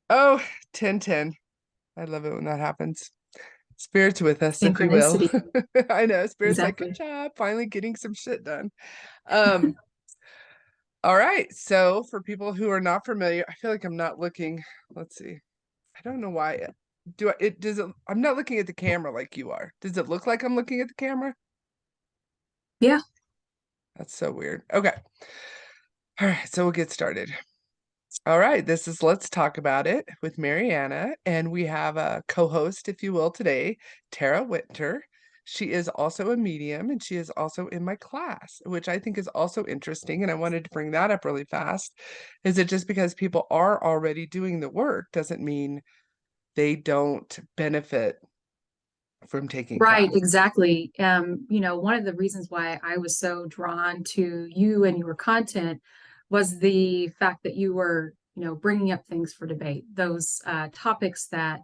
Oh, 10-10. I love it when that happens. Spirits with us, if you will. Synchronicity. I know. Spirits like, good Exactly. job, finally getting some shit done. Um, all right. So for people who are not familiar, I feel like I'm not looking. Let's see. I don't know why. I'm not looking at the camera like you are. Does it look like I'm looking at the camera? Yeah. That's so weird. Okay. All right, so we'll get started. All right, this is Let's Talk About It with MaryAnna, and we have a co-host, if you will, today, Tara Winter. She is also a medium, and she is also in my class, which I think is also interesting, and I wanted to bring that up really fast. Is it just because people are already doing the work doesn't mean they don't benefit from taking Right, class. exactly. One of the reasons why I was so drawn to you and your content was the fact that you were, bringing up things for debate, those topics that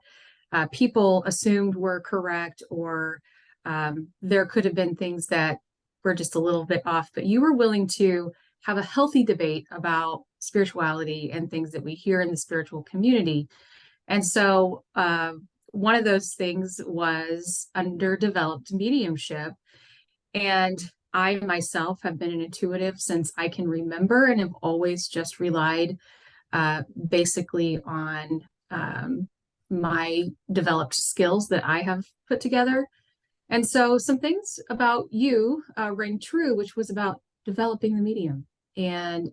people assumed were correct, or there could have been things that were just a little bit off, but you were willing to have a healthy debate about spirituality and things that we hear in the spiritual community. And so, one of those things was underdeveloped mediumship. And I myself have been an intuitive since I can remember and have always just relied basically on my developed skills that I have put together. And so, some things about you rang true, which was about developing the medium. And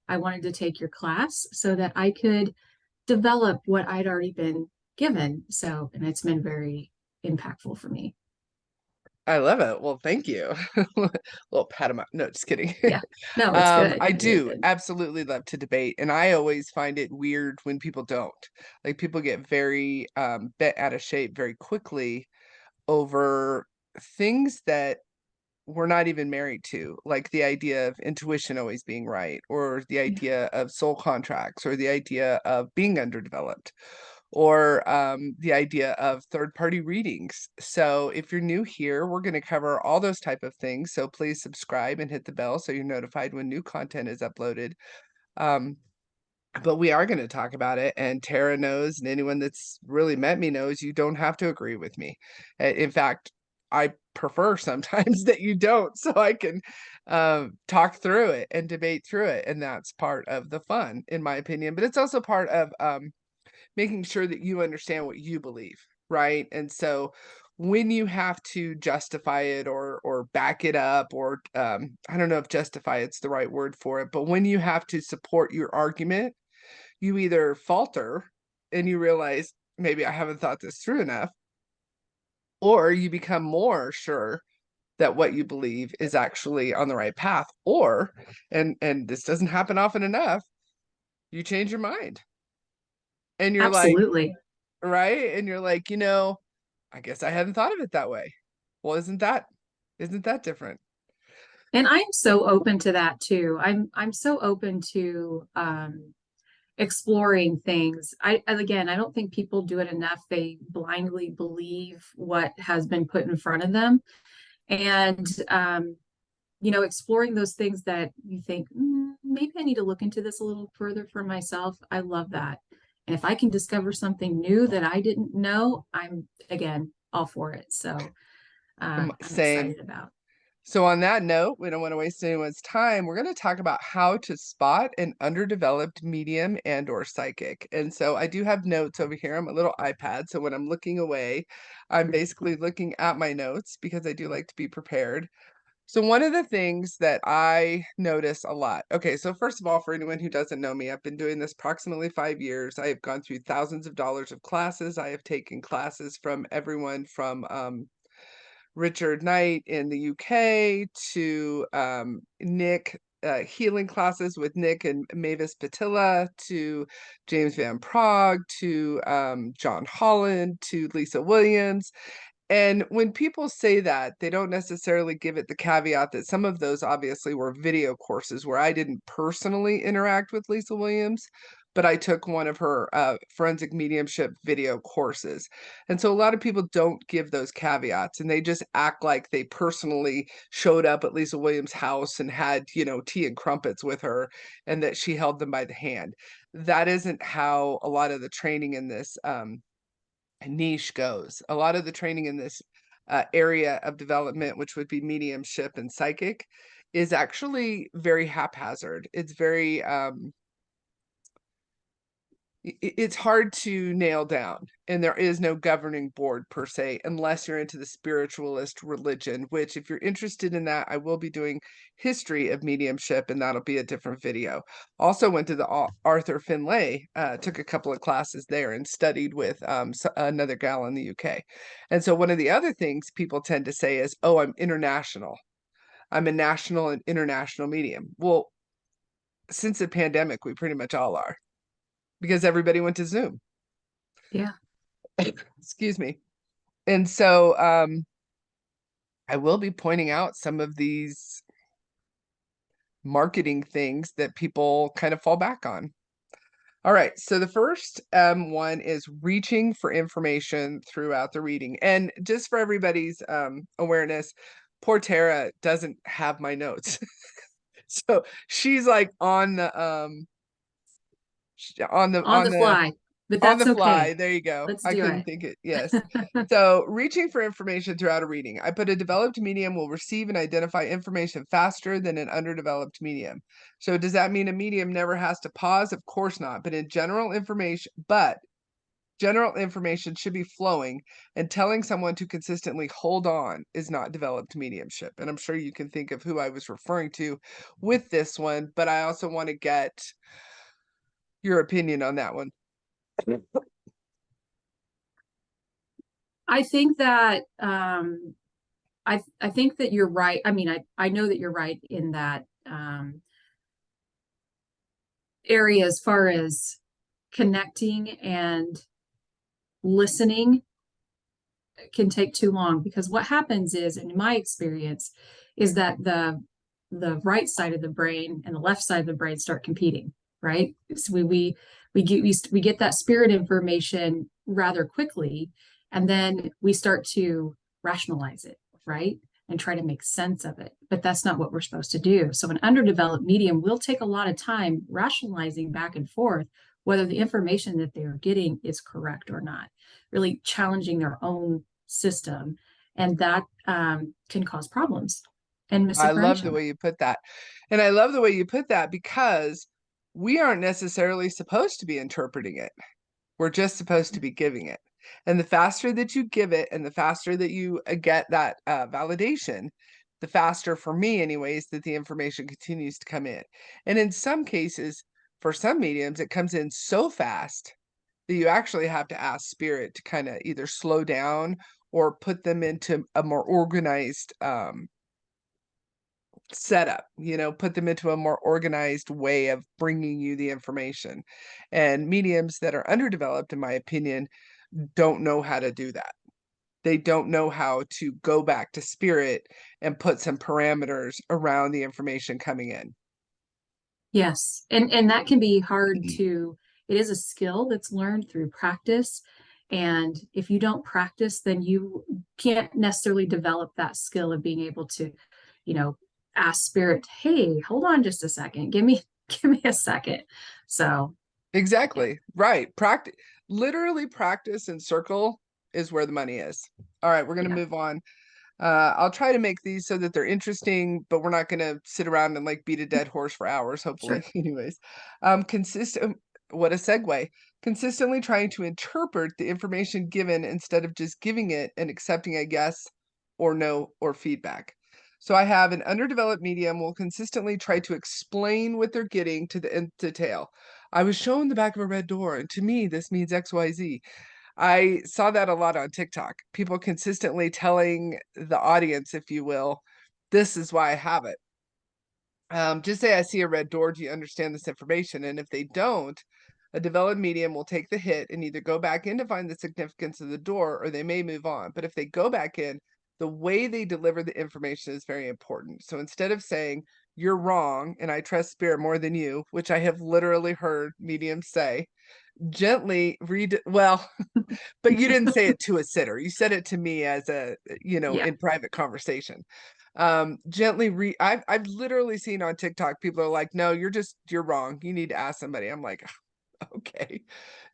I wanted to take your class so that I could develop what I'd already been given. So, and it's been very impactful for me. I love it. Well, thank you. Little pat him up. No, just kidding. Yeah. No, it's good. I Really do good. absolutely love to debate, and I always find it weird when people don't. Like people get very bent out of shape very quickly over things that we're not even married to, like the idea of intuition always being right, or the Yeah. idea of soul contracts, or the idea of being underdeveloped, or the idea of third-party readings. So if you're new here, we're going to cover all those type of things. So please subscribe and hit the bell so you're notified when new content is uploaded. Um, but we are going to talk about it, and Tara knows, and anyone that's really met me knows you don't have to agree with me. In fact, I prefer sometimes that you don't, so I can talk through it and debate through it, and that's part of the fun, in my opinion. But it's also part of making sure that you understand what you believe, right? And so when you have to justify it or back it up, or I don't know if justify it's the right word for it, but when you have to support your argument, you either falter and you realize maybe I haven't thought this through enough, or you become more sure that what you believe is actually on the right path, or and this doesn't happen often enough, you change your mind and you're like, Absolutely. right? And you're like, I guess I hadn't thought of it that way. Well, isn't that different? And I'm so open to that too. I'm so open to exploring things. Again, I don't think people do it enough. They blindly believe what has been put in front of them. And exploring those things that you think, maybe I need to look into this a little further for myself. I love that. And if I can discover something new that I didn't know, I'm again all for it. So I'm Same. excited about. So on that note, we don't want to waste anyone's time. We're going to talk about how to spot an underdeveloped medium and or psychic. And so I do have notes over here on my little iPad. So when I'm looking away, I'm basically looking at my notes because I do like to be prepared. So one of the things that I notice a lot. Okay, so first of all, for anyone who doesn't know me, I've been doing this approximately 5 years. I have gone through thousands of dollars of classes. I have taken classes from everyone from Richard Knight in the UK to Nick, healing classes with Nick and Mavis Patilla, to James Van Prague, to John Holland, to Lisa Williams. And when people say that, they don't necessarily give it the caveat that some of those obviously were video courses where I didn't personally interact with Lisa Williams, but I took one of her forensic mediumship video courses. And so a lot of people don't give those caveats, and they just act like they personally showed up at Lisa Williams' house and had, you know, tea and crumpets with her and that she held them by the hand. That isn't how a lot of the training in this niche goes. A lot of the training in this area of development, which would be mediumship and psychic, is actually very haphazard. It's very it's hard to nail down, and there is no governing board per se, unless you're into the spiritualist religion, which if you're interested in that, I will be doing history of mediumship, and that'll be a different video. Also went to the Arthur Finlay, took a couple of classes there and studied with another gal in the UK. And so one of the other things people tend to say is, oh, I'm international. I'm a national and international medium. Well, since the pandemic, we pretty much all are, because everybody went to Zoom. Yeah. Excuse me. And so I will be pointing out some of these marketing things that people kind of fall back on. All right, so the first one is reaching for information throughout the reading. And just for everybody's awareness, poor Tara doesn't have my notes. So she's like on the on the On the fly, but on the that's fly. okay. There you go. Let's I do couldn't it. think it. Yes. So reaching for information throughout a reading. I put a developed medium will receive and identify information faster than an underdeveloped medium. So does that mean a medium never has to pause? Of course not. General information should be flowing, and telling someone to consistently hold on is not developed mediumship. And I'm sure you can think of who I was referring to with this one, but I also want to get your opinion on that one. I think that I think that you're right. I mean, I know that you're right in that area as far as connecting and listening can take too long, because what happens is, in my experience, is that the right side of the brain and the left side of the brain start competing, right? So we get that spirit information rather quickly, and then we start to rationalize it, right? And try to make sense of it. But that's not what we're supposed to do. So an underdeveloped medium will take a lot of time rationalizing back and forth whether the information that they're getting is correct or not, really challenging their own system. And that can cause problems and I love the misinformation. way you put that. And I love the way you put that because we aren't necessarily supposed to be interpreting it. We're just supposed to be giving it. And the faster that you give it and the faster that you get that validation, the faster, for me anyways, that the information continues to come in. And in some cases, for some mediums, it comes in so fast that you actually have to ask spirit to kind of either slow down or put them into a more organized setup, you know, put them into a more organized way of bringing you the information. And mediums that are underdeveloped, in my opinion, don't know how to do that. They don't know how to go back to spirit and put some parameters around the information coming in. Yes. And that can be hard to, it is a skill that's learned through practice. And if you don't practice, then you can't necessarily develop that skill of being able to, you know, ask spirit, hey, hold on just a second. Give me a second. So yeah, Exactly. Right. Practice, literally practice and circle is where the money is. All right, we're going to yeah, move on. I'll try to make these so that they're interesting, but we're not going to sit around and like beat a dead horse for hours, hopefully. sure. Anyways, consistent, what a segue. Consistently trying to interpret the information given instead of just giving it and accepting a yes or no or feedback. So I have an underdeveloped medium will consistently try to explain what they're getting to the nth detail. I was shown the back of a red door, and to me, this means XYZ. I saw that a lot on TikTok. People consistently telling the audience, if you will, this is why I have it. Just say I see a red door. Do you understand this information? And if they don't, A developed medium will take the hit and either go back in to find the significance of the door, or they may move on. But if they go back in, the way they deliver the information is very important. So instead of saying, "You're wrong, and I trust spirit more than you," which I have literally heard mediums say, gently read, well, but you didn't say it to a sitter. You said it to me as a, Yeah. in private conversation. Gently I've literally seen on TikTok, people are like, "No, you're wrong. You need to ask somebody." I'm like, okay.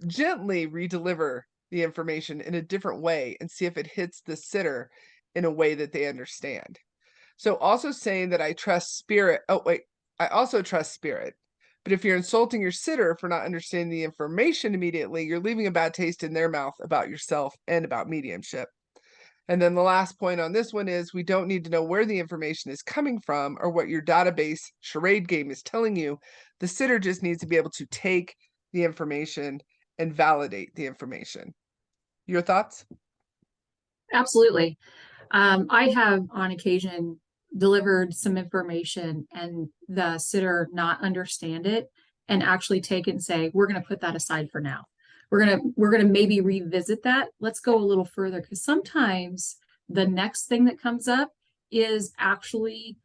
Gently redeliver the information in a different way and see if it hits the sitter in a way that they understand. So also saying that I trust spirit. Oh, wait, I also trust spirit. But if you're insulting your sitter for not understanding the information immediately, you're leaving a bad taste in their mouth about yourself and about mediumship. And then the last point on this one is we don't need to know where the information is coming from or what your database charade game is telling you. The sitter just needs to be able to take the information and validate the information. Your thoughts? Absolutely. I have on occasion delivered some information and the sitter not understand it and actually take it and say, we're going to put that aside for now. We're going to maybe revisit that. Let's go a little further, because sometimes the next thing that comes up is actually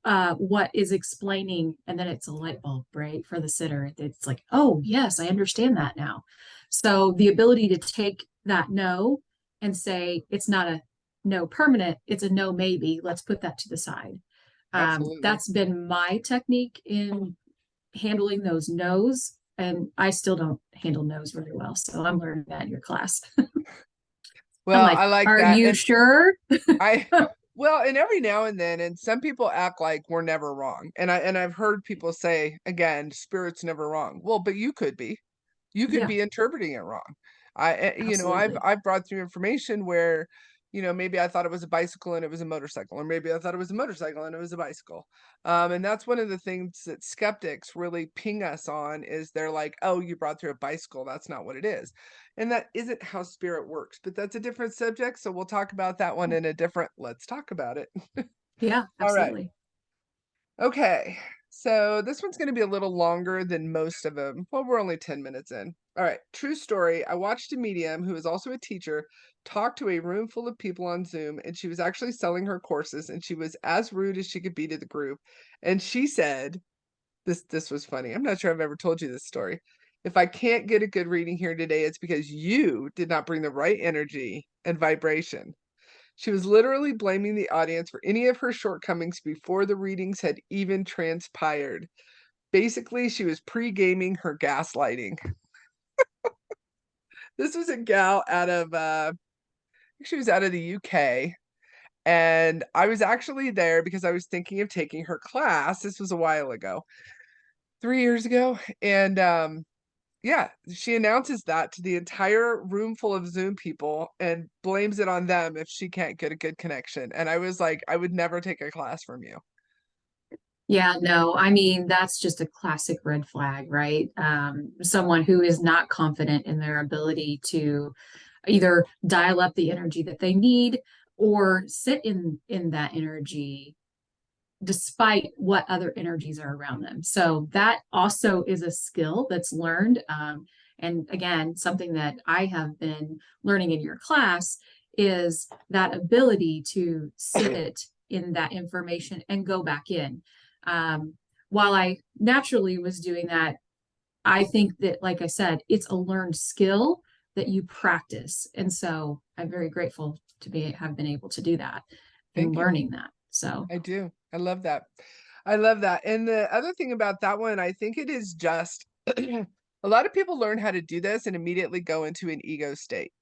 what is explaining, and then it's a light bulb, right, for the sitter. It's like, oh yes, I understand that now. So the ability to take that no and say it's not a no permanent, it's a no maybe, let's put that to the side. Absolutely. That's been my technique in handling those no's, and I still don't handle no's very well, so I'm learning that in your class. I'm Well, like, I like are that. you And sure? I well, and every now and then, and some people act like we're never wrong. And I've heard people say again, spirit's never wrong. Well, but you could be. You could Yeah, be interpreting it wrong. absolutely. I've brought through information where, maybe I thought it was a bicycle and it was a motorcycle, or maybe I thought it was a motorcycle and it was a bicycle. And that's one of the things that skeptics really ping us on is they're like, "Oh, you brought through a bicycle. That's not what it is." And that isn't how spirit works, but that's a different subject. So we'll talk about that one in a different, let's talk about it. Yeah, All right. absolutely. Okay, so this one's gonna be a little longer than most of them. Well, we're only 10 minutes in. All right, true story. I watched a medium who is also a teacher talk to a room full of people on Zoom, and she was actually selling her courses, and she was as rude as she could be to the group. And she said, this was funny. I'm not sure I've ever told you this story. If I can't get a good reading here today, it's because you did not bring the right energy and vibration. She was literally blaming the audience for any of her shortcomings before the readings had even transpired. Basically, she was pre-gaming her gaslighting. This was a gal out of she was out of the UK, and I was actually there because I was thinking of taking her class. This was a while ago, 3 years ago, and yeah, she announces that to the entire room full of Zoom people and blames it on them if she can't get a good connection. And I was like, I would never take a class from you. Yeah, no, I mean, that's just a classic red flag, right? Someone who is not confident in their ability to either dial up the energy that they need or sit in that energy despite what other energies are around them. So that also is a skill that's learned. And again, something that I have been learning in your class is that ability to sit in that information and go back in. While I naturally was doing that, I think that, like I said, it's a learned skill that you practice. And so I'm very grateful to have been able to do that and Thank you. learning that. So I do. I love that. I love that. And the other thing about that one, I think it is just a lot of people learn how to do this and immediately go into an ego state.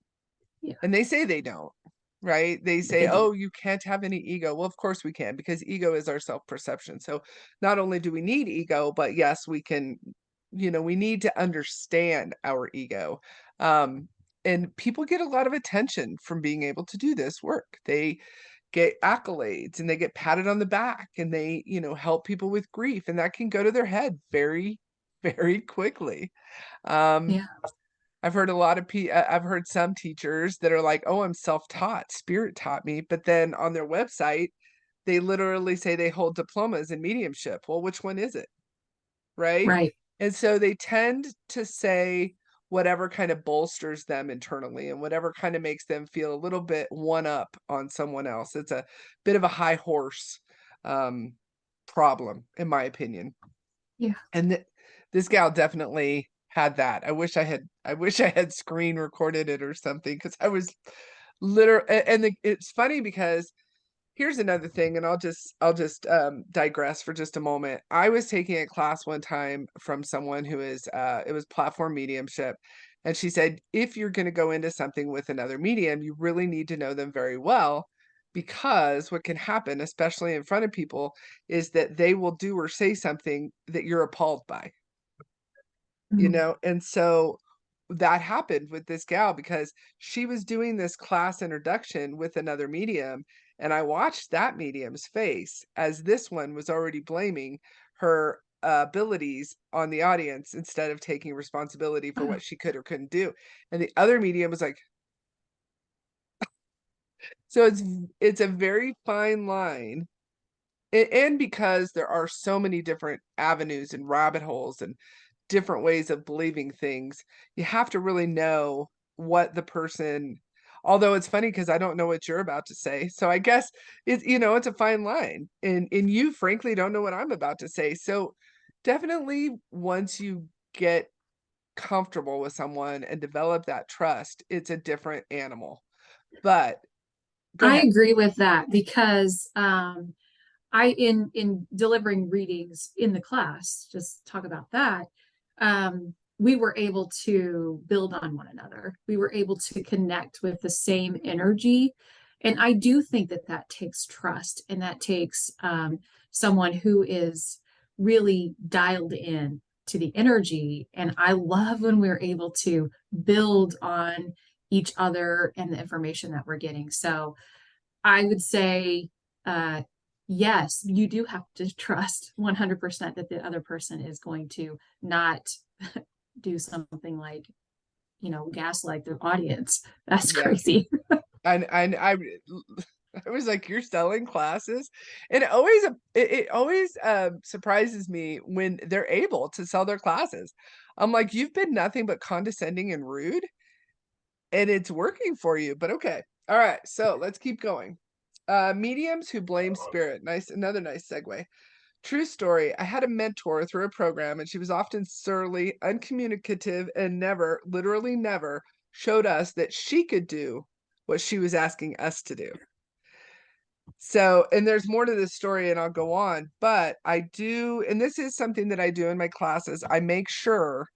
yeah, And they say they don't, right? They but say, they do. "Oh, you can't have any ego." Well, of course we can, because ego is our self-perception. So not only do we need ego, but yes, we can, we need to understand our ego. Um, and people get a lot of attention from being able to do this work. They get accolades and they get patted on the back and they, help people with grief, and that can go to their head very, very quickly. Um, Yeah. I've heard a lot of I've heard some teachers that are like, "Oh, I'm self-taught, spirit taught me," but then on their website, they literally say they hold diplomas in mediumship. Well, which one is it? Right? Right. And so they tend to say whatever kind of bolsters them internally and whatever kind of makes them feel a little bit one up on someone else. It's a bit of a high horse um, problem, in my opinion. Yeah. And this gal definitely had that. I wish I had screen recorded it or something because I was literally. It's funny because here's another thing, and I'll just digress for just a moment. I was taking a class one time from someone who is it was platform mediumship, and she said, if you're going to go into something with another medium, you really need to know them very well because what can happen, especially in front of people, is that they will do or say something that you're appalled by, you Mhm. know? And so that happened with this gal because she was doing this class introduction with another medium, and I watched that medium's face as this one was already blaming her abilities on the audience instead of taking responsibility for Oh, what she could or couldn't do. And the other medium was like, so it's a very fine line. And because there are so many different avenues and rabbit holes and different ways of believing things, you have to really know what the person, although it's funny because I don't know what you're about to say. So I guess it's, it's a fine line. And you frankly don't know what I'm about to say. So definitely once you get comfortable with someone and develop that trust, it's a different animal. But go I ahead. agree with that because I in delivering readings in the class, just talk about that. We were able to build on one another. We were able to connect with the same energy, and I do think that that takes trust, and that takes someone who is really dialed in to the energy. And I love when we're able to build on each other and the information that we're getting. So I would say, uh, yes, you do have to trust 100% that the other person is going to not do something like, gaslight their audience. That's Yeah. crazy. And I was like, "You're selling classes?" And it always surprises me when they're able to sell their classes. I'm like, "You've been nothing but condescending and rude, and it's working for you, but okay." Alright, so let's keep going. Mediums who blame spirit. Another nice segue. True story, I had a mentor through a program, and she was often surly, uncommunicative, and never, literally never, showed us that she could do what she was asking us to do. So, and there's more to this story, and I'll go on, but I do, and this is something that I do in my classes. I make sure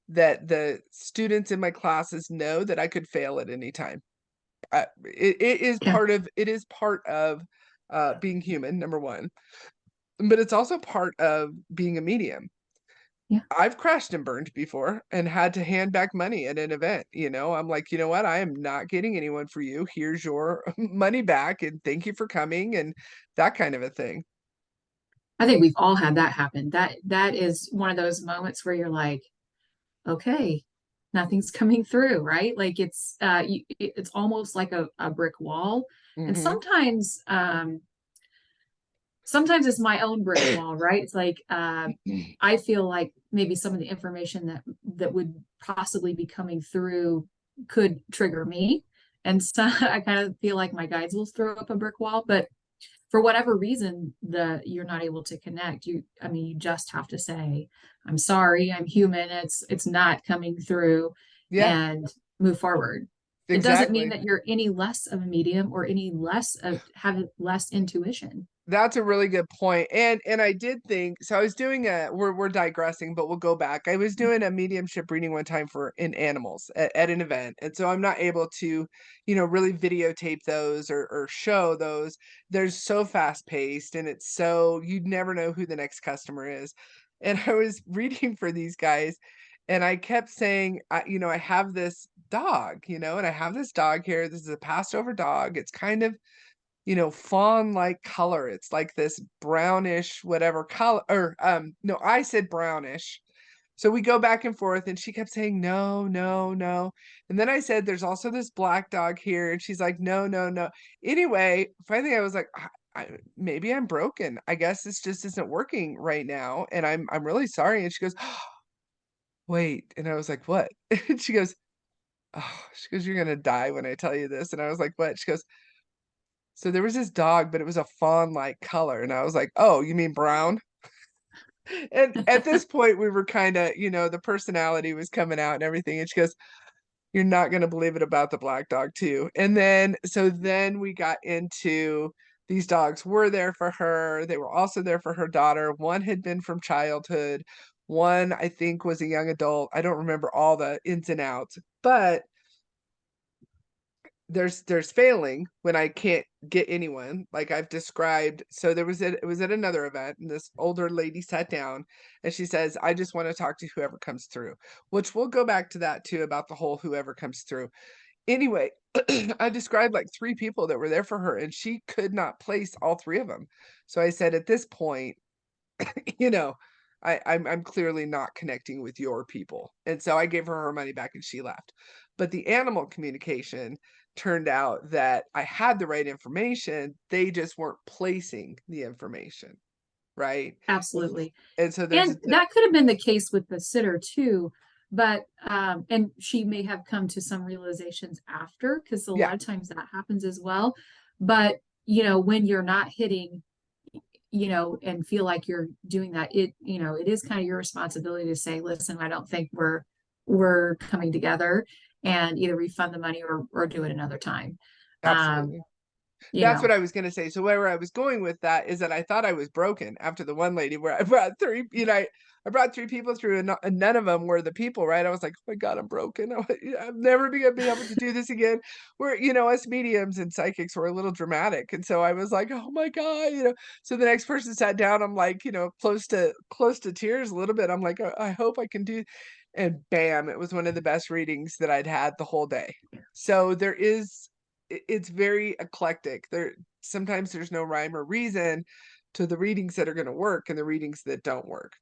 that the students in my classes know that I could fail at any time. Yeah. It is part of being human, number one, but it's also part of being a medium. Yeah. I've crashed and burned before and had to hand back money at an event, you know? I'm like, "You know what? I am not getting anyone for you. Here's your money back, and thank you for coming," and that kind of a thing. I think we've all had that happen. That is one of those moments where you're like, okay, nothing's coming through, right? Like it's almost like a brick wall. And Mhm. sometimes it's my own brick wall, right? It's like I feel like maybe some of the information that would possibly be coming through could trigger me. And so I kind of feel like my guides will throw up a brick wall, but for whatever reason you're not able to connect. You just have to say, I'm sorry, I'm human, it's not coming through, Yeah, and move forward. It doesn't mean exactly. that you're any less of a medium or any less of have less intuition. That's a really good point, and I did think so. I was doing a we're digressing, but we'll go back. I was doing a mediumship reading one time for in animals at an event, and so I'm not able to, really videotape those or show those. They're so fast paced, and it's so you'd never know who the next customer is. And I was reading for these guys, and I kept saying, I have this dog, and I have this dog here. This is a passed over dog. It's kind of fawn-like color. It's like this brownish whatever color or, no, I said brownish. So we go back and forth, and she kept saying, "No, no, no." And then I said, "There's also this black dog here," and she's like, "No, no, no." Anyway, finally I was like, maybe I'm broken. I guess this just isn't working right now, and I'm really sorry." And she goes, wait. And I was like, what? And she goes, oh, she goes, you're gonna die when I tell you this. And I was like, what? She goes, so there was this dog, but it was a fawn-like color. And I was like, oh, you mean brown? And at this point, we were kind of, the personality was coming out and everything. And she goes, you're not gonna believe it about the black dog too. And then so then we got into these dogs were there for her. They were also there for her daughter. One had been from childhood. One, I think, was a young adult. I don't remember all the ins and outs, but there's failing when I can't get anyone like I've described. So it was at another event and this older lady sat down and she says, I just want to talk to whoever comes through, which we'll go back to that too about the whole whoever comes through. Anyway, I described like three people that were there for her and she could not place all three of them. So I said, at this point, you know, I'm clearly not connecting with your people. And so I gave her her money back and she left. But the animal communication turned out that I had the right information. They just weren't placing the information, right? And, Absolutely. and so there's a And that could have been the case with the sitter too, but and she may have come to some realizations after, because a yeah, lot of times that happens as well. But when you're not hitting, and feel like you're doing that, it is kind of your responsibility to say, listen, I don't think we're coming together, and either refund the money or do it another time. Um, absolutely. you That's what know, I was gonna say. So where I was going with that is that I thought I was broken after the one lady where I brought three, I brought three people through and none of them were the people, right? I was like, oh my God, I'm broken. I'm never gonna be able to do this again. We're, us mediums and psychics were a little dramatic. And so I was like, oh my God. So the next person sat down, I'm like, close to tears a little bit. I'm like, I hope I can do. And bam, it was one of the best readings that I'd had the whole day. So it's very eclectic. Sometimes there's no rhyme or reason to the readings that are going to work and the readings that don't work.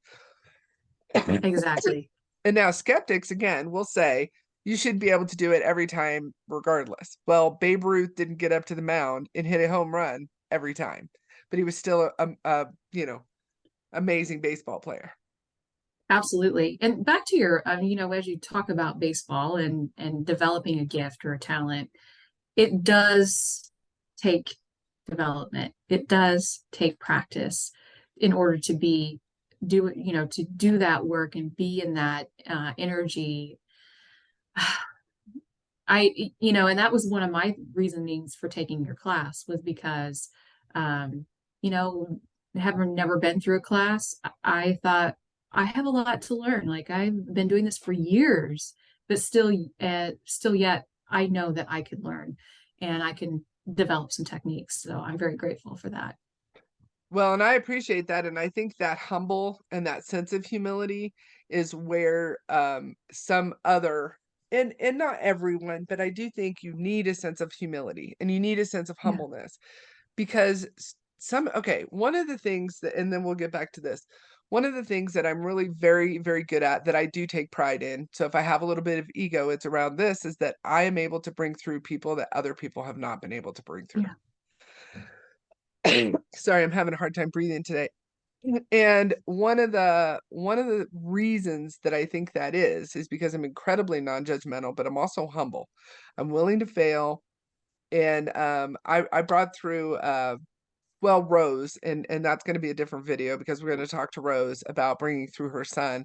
exactly. And now skeptics again will say you should be able to do it every time regardless. Well, Babe Ruth didn't get up to the mound and hit a home run every time, but he was still amazing baseball player. Absolutely. And back to your, as you talk about baseball and developing a gift or a talent, it does take development. It does take practice in order to to do that work and be in that energy. And that was one of my reasonings for taking your class, was because, um, you know, having never been through a class, I thought I have a lot to learn. Like, I've been doing this for years, but still yet I know that I could learn and I can develop some techniques. So I'm very grateful for that. Well, and I appreciate that, and I think that humble and that sense of humility is where, some other and not everyone, but I do think you need a sense of humility, and you need a sense of Yeah. humbleness because one of the things that and then we'll get back to this. One of the things that I'm really very, very good at that I do take pride in, so if I have a little bit of ego, it's around this, is that I am able to bring through people that other people have not been able to bring through. Yeah. Sorry, I'm having a hard time breathing today. And one of the reasons that I think that is because I'm incredibly non-judgmental, but I'm also humble. I'm willing to fail. And I brought through well, Rose, and that's going to be a different video because we're going to talk to Rose about bringing through her son,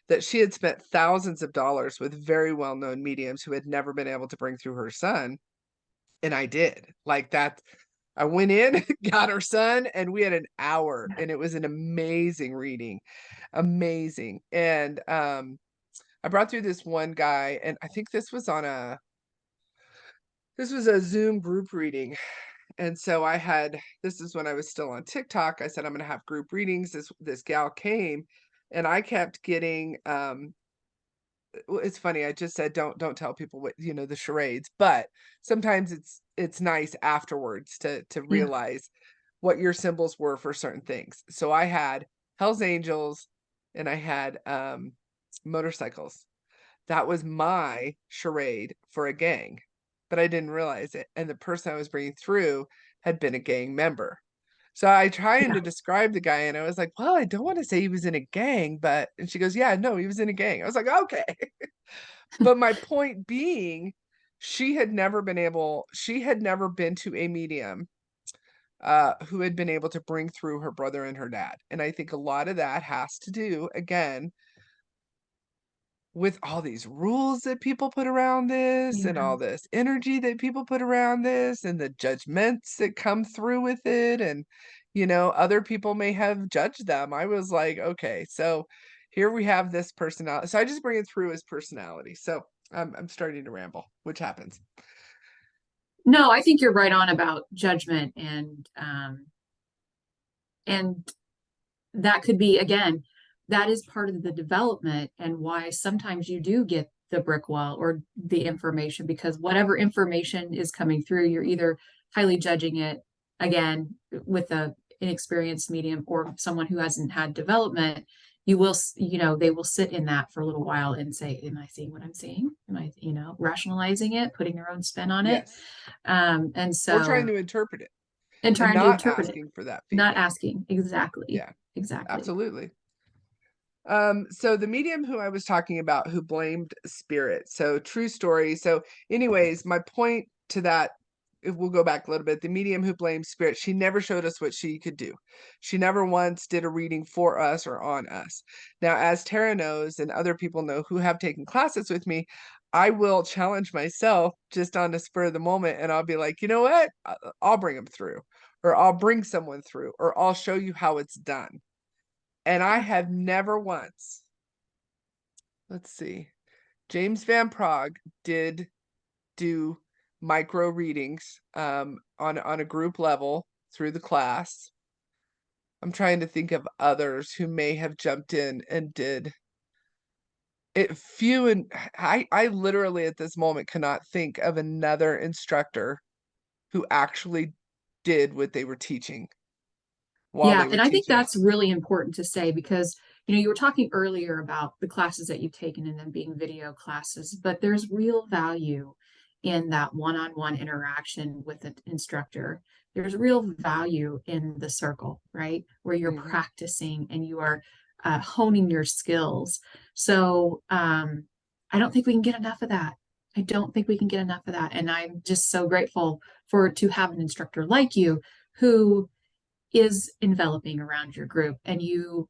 that she had spent thousands of dollars with very well-known mediums who had never been able to bring through her son. And I did. Like that, I went in, got her son, and we had an hour, and it was an amazing reading. Amazing. And I brought through this one guy, and I think this was a Zoom group reading. And so this is when I was still on TikTok. I said I'm gonna have group readings. This gal came and I kept getting well, it's funny, I just said don't tell people what the charades, but sometimes it's nice afterwards to Yeah. realize what your symbols were for certain things. So I had Hell's Angels and I had motorcycles. That was my charade for a gang, but I didn't realize it. And the person I was bringing through had been a gang member. So I trying Yeah. to describe the guy, and I was like, well, I don't want to say he was in a gang, but, and she goes, yeah, no, he was in a gang. I was like, okay. But my point being, she had never been to a medium who had been able to bring through her brother and her dad. And I think a lot of that has to do, again, with all these rules that people put around this and Yeah. all this energy that people put around this and the judgments that come through with it. And, other people may have judged them. I was like, okay, so here we have this personality. So I just bring it through as personality. So I'm starting to ramble, which happens. No, I think you're right on about judgment and that could be, again, that is part of the development and why sometimes you do get the brick wall or the information, because whatever information is coming through, you're either highly judging it, again, with a inexperienced medium or someone who hasn't had development. You will, they will sit in that for a little while and say, am I seeing what I'm seeing? Am I, rationalizing it, putting their own spin on it? Yes. And Or trying so, to interpret it and and trying to not interpret it, asking for that not feedback. asking. Exactly. Yeah, Exactly. absolutely. So the medium who I was talking about who blamed spirit. So true story. So anyways, my point to that, if we'll go back a little bit, the medium who blamed spirit, she never showed us what she could do. She never once did a reading for us or on us. Now, as Tara knows and other people know who have taken classes with me, I will challenge myself just on the spur of the moment, and I'll be like, you know what? I'll bring them through, or I'll bring someone through, or I'll show you how it's done. And I Yeah. have never once, let's see, James Van Prague did do micro readings on a group level through the class. I'm trying to think of others who may have jumped in and did it. Few, and I literally at this moment cannot think of another instructor who actually did what they were teaching while Yeah, they were and I think teaching it. that's really important to say because you were talking earlier about the classes that you've taken and them being video classes, but there's real value in that one-on-one interaction with an instructor. There's real value in the circle, right? Where you're Hmm. practicing and you are honing your skills. So I don't think we can get enough of that. I don't think we can get enough of that. And I'm just so grateful to have an instructor like you who is enveloping around your group, and you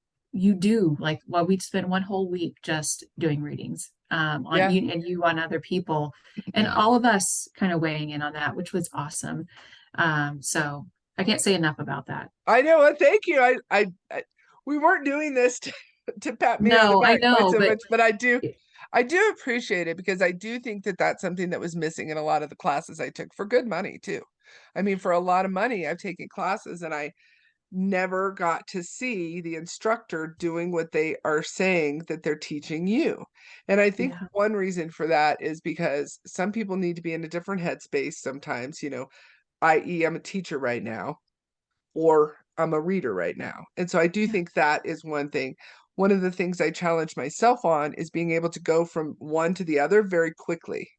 do, like, well, we spent one whole week just doing readings on Yeah, you and you on other people, and all of us kind of weighing in on that, which was awesome. So I can't say enough about that. I know. Thank you. We weren't doing this to pat me on the No, I back quite know, so but much, but I do appreciate it because I do think that that's something that was missing in a lot of the classes I took for good money too. I mean, for a lot of money, I've taken classes and I never got to see the instructor doing what they are saying that they're teaching you. And I think yeah, one reason for that is because some people need to be in a different headspace sometimes, i.e., I'm a teacher right now or I'm a reader right now. And so I do yeah, think that is one thing. One of the things I challenge myself on is being able to go from one to the other very quickly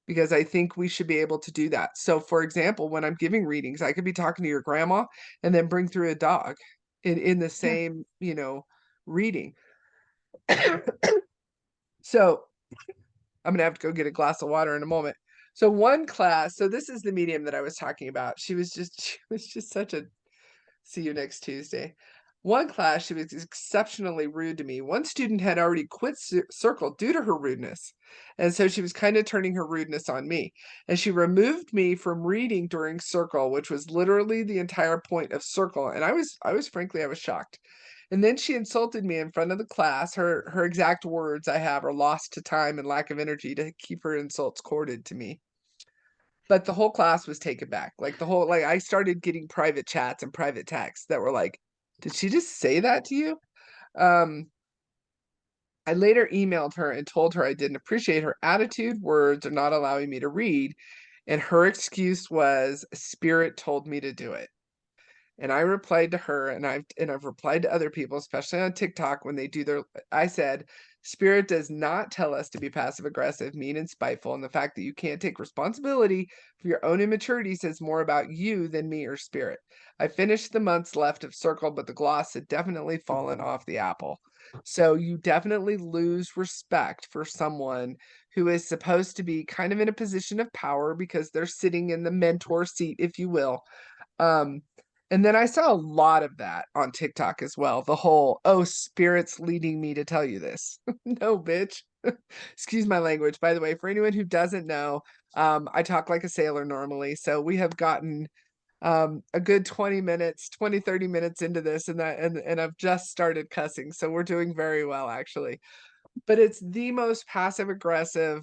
because I think we should be able to do that. So, for example, when I'm giving readings, I could be talking to your grandma and then bring through a dog in the yeah, same, reading. So, I'm going to have to go get a glass of water in a moment. So, one class, so this is the medium that I was talking about. She was just such a see you next Tuesday. One class, she was exceptionally rude to me. One student had already quit circle due to her rudeness. And so she was kind of turning her rudeness on me. And she removed me from reading during circle, which was literally the entire point of circle. And I was shocked. And then she insulted me in front of the class. Her exact words I have are lost to time and lack of energy to keep her insults corded to me. But the whole class was taken back. Like I started getting private chats and private texts that were like, "Did she just say that to you?" Um, I later emailed her and told her I didn't appreciate her attitude, words, or not allowing me to read, and her excuse was spirit told me to do it. And I replied to her, and I've replied to other people, especially on TikTok when they do their. I said, Spirit does not tell us to be passive aggressive, mean, and spiteful, and the fact that you can't take responsibility for your own immaturity says more about you than me or spirit. I finished the months left of Circle, but the gloss had definitely fallen off the apple. So you definitely lose respect for someone who is supposed to be kind of in a position of power because they're sitting in the mentor seat, if you will. Um, and then I saw a lot of that on TikTok as well. The whole, oh, spirit's leading me to tell you this. No, bitch. Excuse my language, by the way. For anyone who doesn't know, I talk like a sailor normally. So we have gotten a good 20 minutes, 20, 30 minutes into this, and I've just started cussing. So we're doing very well, actually. But it's the most passive aggressive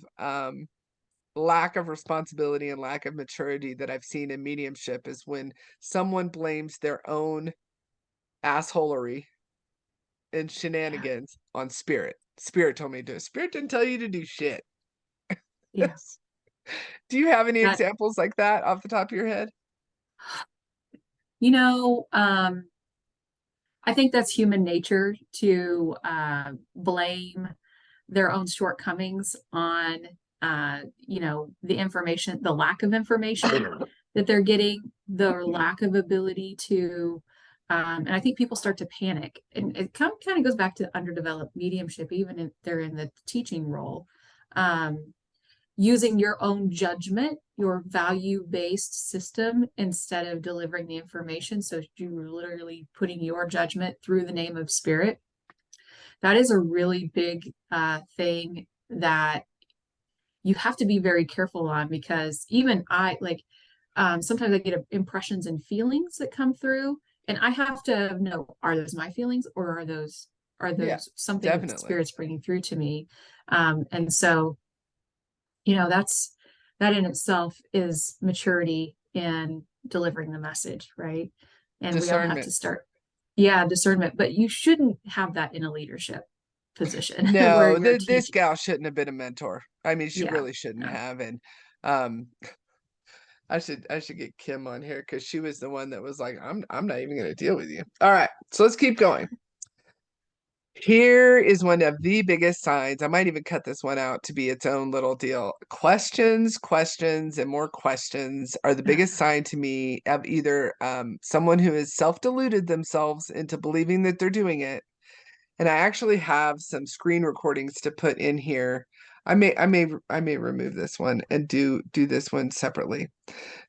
lack of responsibility and lack of maturity that I've seen in mediumship is when someone blames their own assholery and Yeah. shenanigans on spirit. Spirit told me to do it. Spirit didn't tell you to do shit. Yeah. Do you have any That, examples like that off the top of your head? you know, I think that's human nature to blame their own shortcomings on, the information, the lack of information that they're getting, the lack of ability to, and I think people start to panic. And it kind of goes back to underdeveloped mediumship, even if they're in the teaching role. Using your own judgment, your value-based system instead of delivering the information. So you're literally putting your judgment through the name of spirit. That is a really big thing that you have to be very careful on, because even I like sometimes I get impressions and feelings that come through, and I have to know, are those my feelings, or are Yeah, those something that the definitely. spirit's bringing through to me? And so that in itself is maturity in delivering the message, right? And we all have Discernment. to start, yeah, discernment, but you shouldn't have that in a leadership position where No, you're this teaching. gal shouldn't have been a mentor. I mean, she Yeah, really shouldn't no. have. And um I should get Kim on here because she was the one that was like, I'm not even gonna deal with you. All right, so let's keep going. Here is one of the biggest signs. I might even cut this one out to be its own little deal. Questions, questions, and more questions are the biggest sign to me of either someone who has self-deluded themselves into believing that they're doing it. And I actually have some screen recordings to put in here. I may remove this one and do this one separately.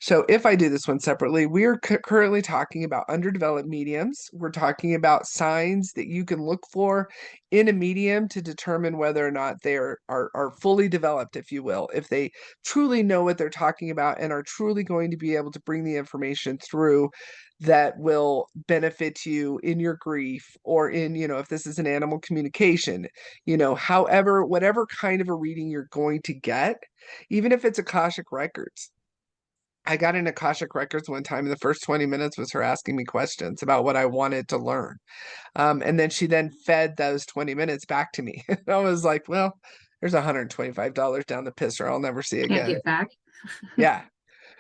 So if I do this one separately, we are currently talking about underdeveloped mediums. We're talking about signs that you can look for in a medium to determine whether or not they are fully developed, if you will, if they truly know what they're talking about and are truly going to be able to bring the information through that will benefit you in your grief, or in, if this is an animal communication, however, whatever kind of a reading you're going to get, even if it's Akashic Records. I got in Akashic Records one time, and the first 20 minutes was her asking me questions about what I wanted to learn. And then she then fed those 20 minutes back to me. And I was like, well, there's $125 down the pisser I'll never see Can't again. get back. Yeah.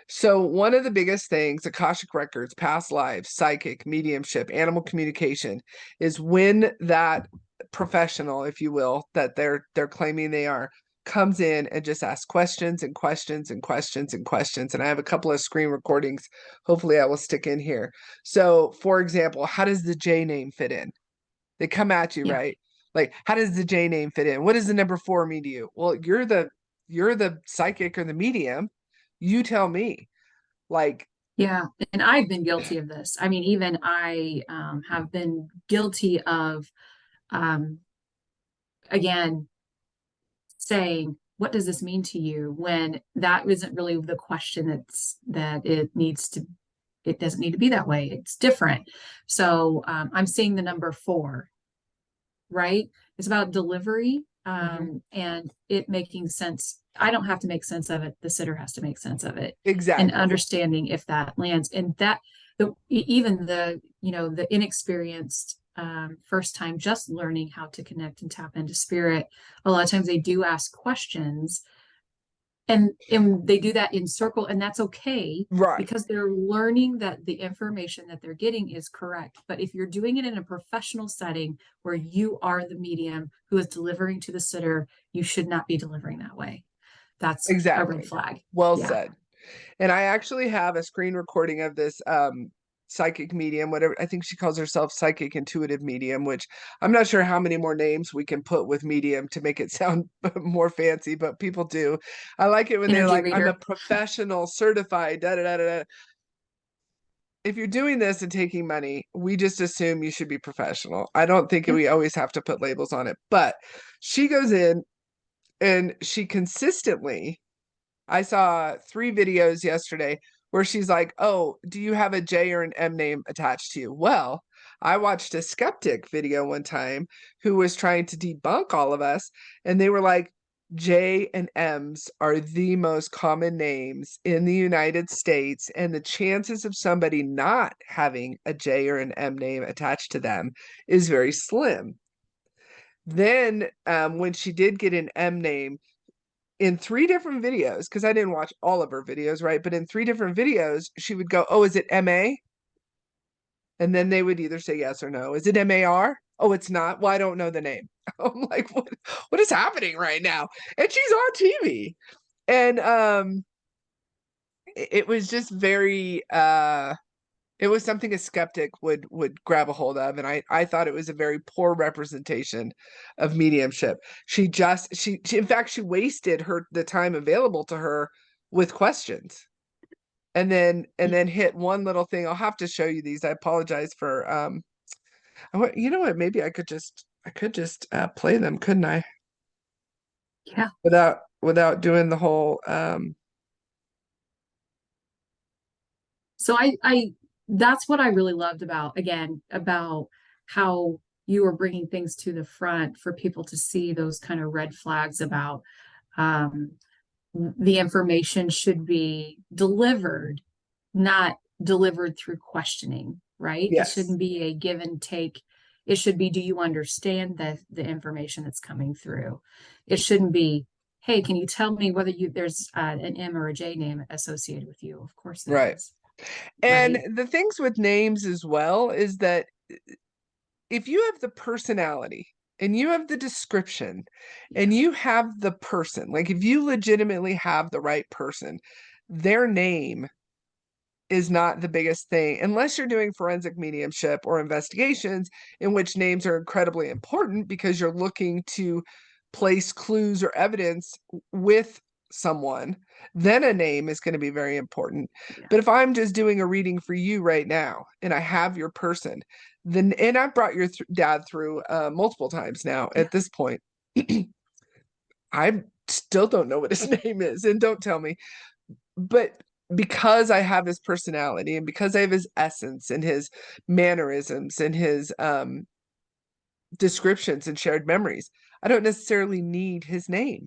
So one of the biggest things, Akashic Records, past lives, psychic, mediumship, animal communication, is when that professional, if you will, that they're claiming they are, comes in and just asks questions and questions and questions and questions. And I have a couple of screen recordings. Hopefully I will stick in here. So for example, how does the J name fit in? They come at you, Yeah. right? Like, how does the J name fit in? What does the number 4 mean to you? Well, you're the psychic or the medium. You tell me. Like, Yeah. And I've been guilty of this. I mean, even I have been guilty of, um, again, saying, what does this mean to you, when that isn't really the question that it doesn't need to be that way. It's different. So I'm seeing the number 4, right? It's about delivery, mhm, and it making sense. I don't have to make sense of it. The sitter has to make sense of it, and exactly. understanding if that lands. And that even the inexperienced, first time just learning how to connect and tap into spirit, a lot of times they do ask questions And they do that in circle, and that's okay Right. because they're learning that the information that they're getting is correct. But if you're doing it in a professional setting where you are the medium who is delivering to the sitter, you should not be delivering that way. That's a red Exactly. flag. Well Yeah. said. And I actually have a screen recording of this psychic medium, whatever, I think she calls herself psychic intuitive medium, which I'm not sure how many more names we can put with medium to make it sound more fancy, but people do. I like it when they're Energy like, I'm a reader. professional, certified, da da da da. If you're doing this and taking money, we just assume you should be professional. I don't think Yeah. we always have to put labels on it, but she goes in and she consistently, I saw 3 videos yesterday where she's like, "Oh, do you have a J or an M name attached to you?" Well, I watched a skeptic video one time who was trying to debunk all of us, and they were like, J and M's are the most common names in the United States, and the chances of somebody not having a J or an M name attached to them is very slim. Then, when she did get an M name, in 3 different videos, because I didn't watch all of her videos, right? But in 3 different videos, she would go, "Oh, is it MA?" And then they would either say yes or no. "Is it MAR?" "Oh, it's not." "Well, I don't know the name." I'm like, what is happening right now? And she's on TV. And it was just very it was something a skeptic would grab a hold of, and I thought it was a very poor representation of mediumship. She in fact she wasted the time available to her with questions, and then hit one little thing. I'll have to show you these. I apologize for you know what? Maybe I could just play them, couldn't I? Yeah. Without doing the whole So I that's what I really loved about, again, about how you were bringing things to the front for people to see those kind of red flags about um, the information should be delivered, not delivered through questioning, right? It yes, shouldn't be a give and take. It should be, do you understand the information that's coming through? It shouldn't be, hey, can you tell me whether there's an M or a J name associated with you? Of course there right. is, And right? the things with names as well is that if you have the personality and you have the description Yeah, and you have the person, like if you legitimately have the right person, their name is not the biggest thing unless you're doing forensic mediumship or investigations in which names are incredibly important because you're looking to place clues or evidence with someone, then a name is going to be very important. yeah, But if I'm just doing a reading for you right now and I have your person, then, and I've brought your dad through multiple times now yeah, at this point, I still don't know what his name is, and don't tell me. But because I have his personality and because I have his essence and his mannerisms and his descriptions and shared memories, I don't necessarily need his name.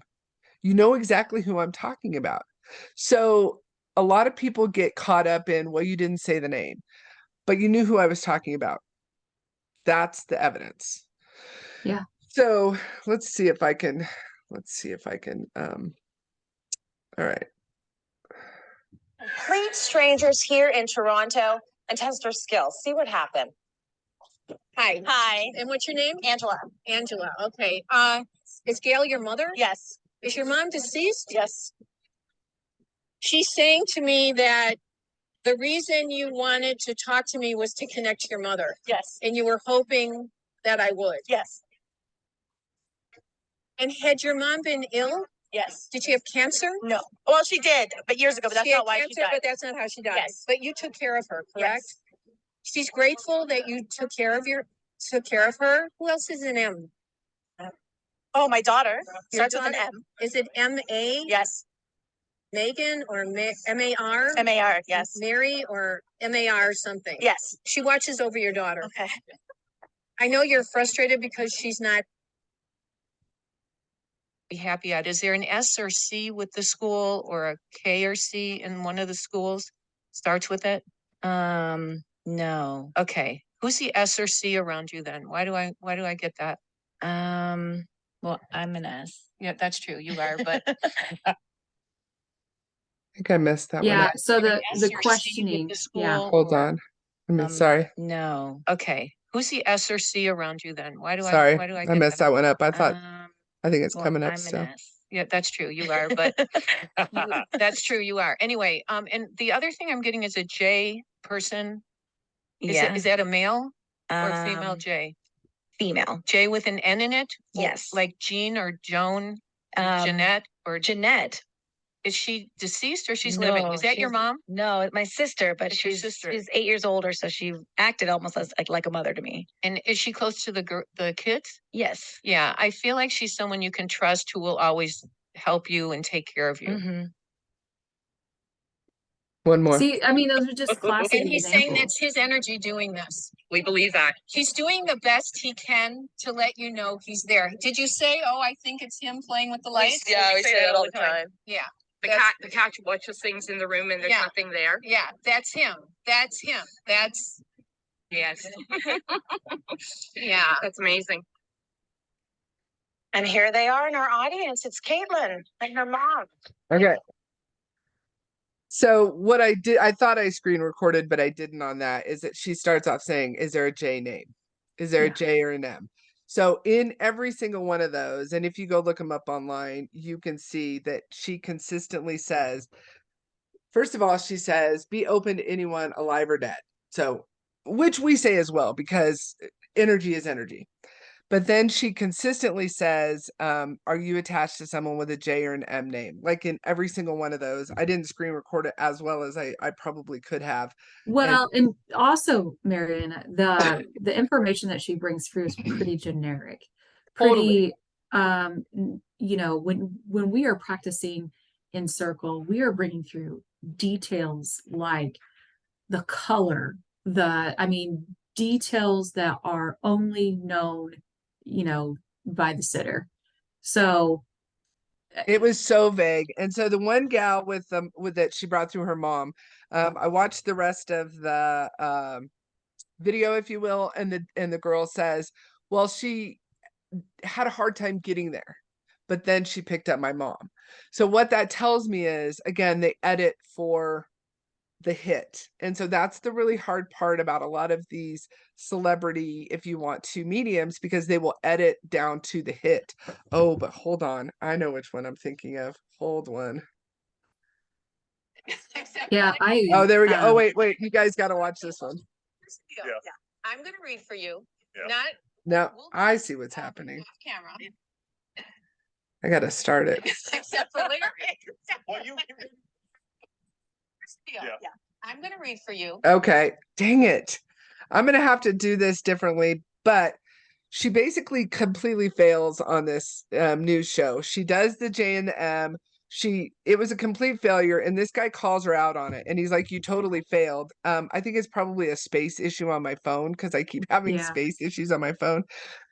You know exactly who I'm talking about. So a lot of people get caught up in, well, you didn't say the name, but you knew who I was talking about. That's the evidence. yeah. So let's see if I can all right. Complete strangers here in Toronto and test their skills. See what happens. Hi. Hi, And what's your name? Angela. Angela. Okay. Is Gail your mother? Yes. Is your mom deceased? Yes. She's saying to me that the reason you wanted to talk to me was to connect to your mother. Yes. And you were hoping that I would. Yes. And had your mom been ill? Yes. Did she have cancer? No. Well, she did, but years ago, but that's She had not why cancer, she died. but that's not how she died. Yes. But you took care of her, correct? Yes. She's grateful that you took care of her. Who else is an M? Oh, my daughter Your starts with an daughter? M. Is it M-A? Yes. Megan or M-A-R? M-A-R. Yes. Mary or M-A-R something? Yes. She watches over your daughter. Okay. I know you're frustrated because she's not be happy at. Is there an S or C with the school or a K or C in one of the schools? Starts with it? No. Okay. Who's the S or C around you then? Why do I get that? Well, I'm an S. Yeah, that's true. You are, but think I missed that one. Yeah, so An S the or C with questioning, the yeah. school Hold or- on. I mean, Um, sorry. No. Okay, who's the S or C around you then? Why do Sorry. why do I I get messed that one up. I thought, Um, I think it's well, coming up I'm an still. S. Yeah, that's true, you are, but that's true, you are. Anyway, and the other thing I'm getting is a J person. Yeah. Is that a male or female Um, J? Female. J with an N in it? Or Yes. like Jean or Joan, Jeanette, or Jeanette. is she deceased or she's living? Is that your mom? No, my sister, but It's your she's sister. she's 8 years older, so she acted almost as like a mother to me. And is she close to the kids? Yes. Yeah, I feel like she's someone you can trust who will always help you and take care of you. Mm-hmm. One more. See, I mean, those are just classic And he's saying examples. that's his energy doing this. We believe that. He's doing the best he can to let you know he's there. Did you say, oh, I think it's him playing with the lights? Yeah, we say that all the time. Yeah. The cat watches things in the room and there's Yeah. nothing there. Yeah, that's him. That's him. That's, Yes, yeah. that's amazing. And here they are in our audience. It's Caitlin and her mom. Okay. So what I did, I thought I screen recorded, but I didn't on that, is that she starts off saying, is there a J name? Is there a Yeah. J or an M? So in every single one of those, and if you go look them up online, you can see that she consistently says, first of all, she says, be open to anyone alive or dead. So, which we say as well, because energy is energy. But then she consistently says, are you attached to someone with a J or an M name? Like in every single one of those. I didn't screen record it as well as I probably could have. Well, and also, MaryAnna, the information that she brings through is pretty generic. Totally. You know, when we are practicing in circle, we are bringing through details like the color, details that are only known, you know, by the sitter. So It was so vague. And so the one gal with that she brought through her mom, I watched the rest of the video, if you will, and the girl says, well, she had a hard time getting there, but then she picked up my mom. So what that tells me is, again, they edit for the hit. And so that's the really hard part about a lot of these celebrity, if you want to, mediums, because they will edit down to the hit. Oh, but hold on. I know which one I'm thinking of. Hold one. yeah, Oh, there we go. Oh, wait. You guys got to watch this one. Yeah. I'm gonna read for you. Yeah. Not Now I see what's happening. off camera. I got to start it. Except for Larry. Well, you Yeah. I'm gonna read for you. Okay. Dang it. I'm going to have to do this differently, but she basically completely fails on this news show. She does the J and the M. It was a complete failure, and this guy calls her out on it, and he's like, you totally failed. I think it's probably a space issue on my phone, because I keep having space issues on my phone.